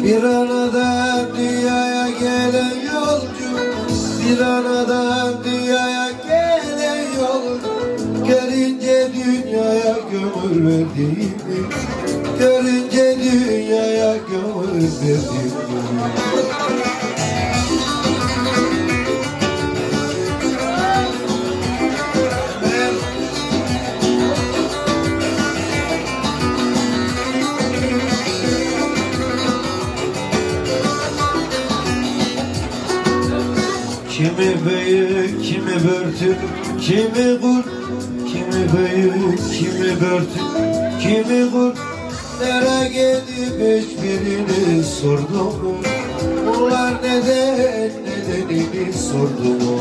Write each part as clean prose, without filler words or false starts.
Bir anadan dünyaya gelen yolcu, bir anadan dünyaya gelen yolcu, görünce dünyaya gömül verdiğimi, görünce dünyaya gömül verdiğimi. Kimi büyük, kimi börtük, kimi kurt, kimi büyük, kimi börtük, kimi kurt. Nereye gidip hiçbirini sordum mu? Bunlar neden, nedenini sordum mu?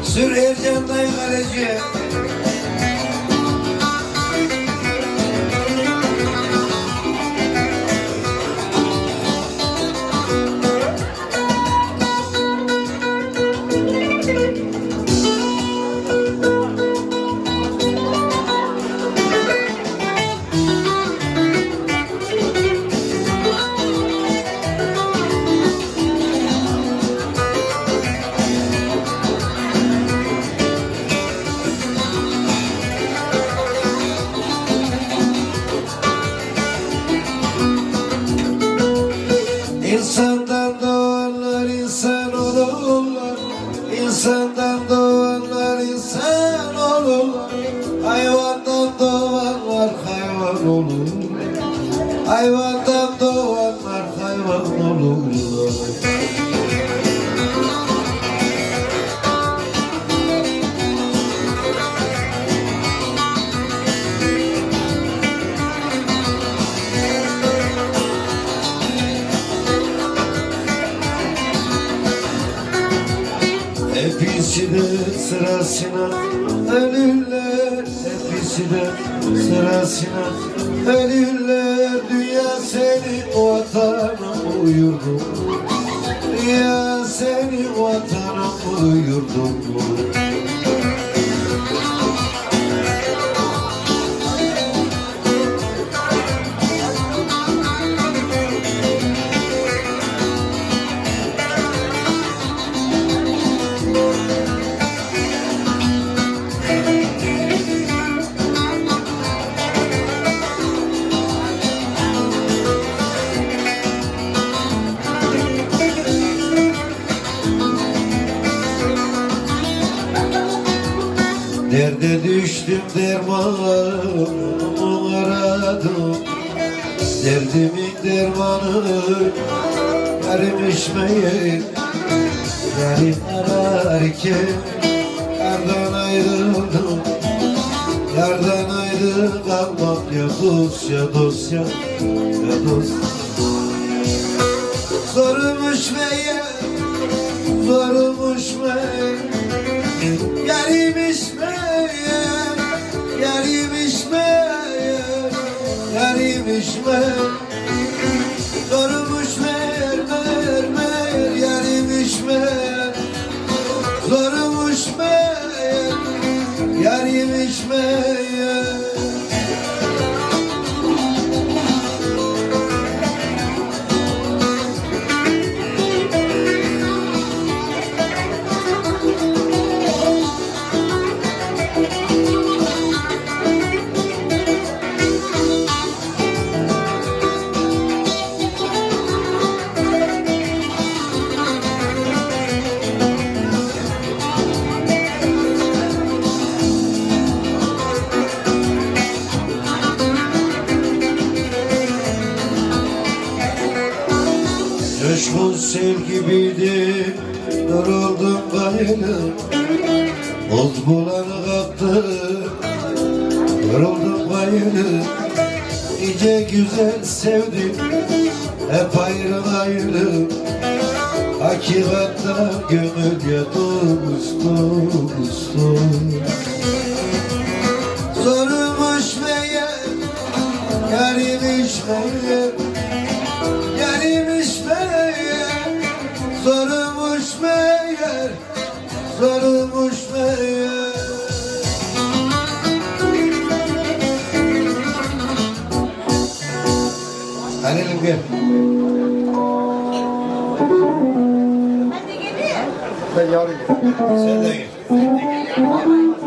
Sür Ercan dayı kaleci. İnsandan doğanlar insan olurlar, insandan doğanlar insan olurlar, hayvandan doğanlar hayvan olur, hayvandan doğanlar hayvan olurlar. Hepsi de sırasına ölürler, hepsi de sırasına ölürler. Dünya senin vatanın mı yurdun? Dünya senin vatanın mı yurdun? Derde düştüm dermanımı aradım, derdimin dermanı erimiş meğer. Yarim ararken yardan ayrıldım, yardan ayrı kalmak ya dost ya dost ya dost. Zormuş meğer, zormuş meğer, yarimiş meğer, yarimiş meğer, yarimiş meğer. Zormuş meğer, meğer, meğer, yarimiş meğer. Zormuş meğer, yarimiş meğer. Coşkun sel gibiydi, yoruldum bayılım. Boz bulanı kaptı, yoruldum bayılım. Nice güzel sevdim, hep ayrı ayrı. Hakikatta gönül ya dost, dost, dost. Zormuş meğer, yarimiş meğer, yarimiş meğer. Zormuş meğer, zormuş meğer. gel. Ben yarın Sen de gel.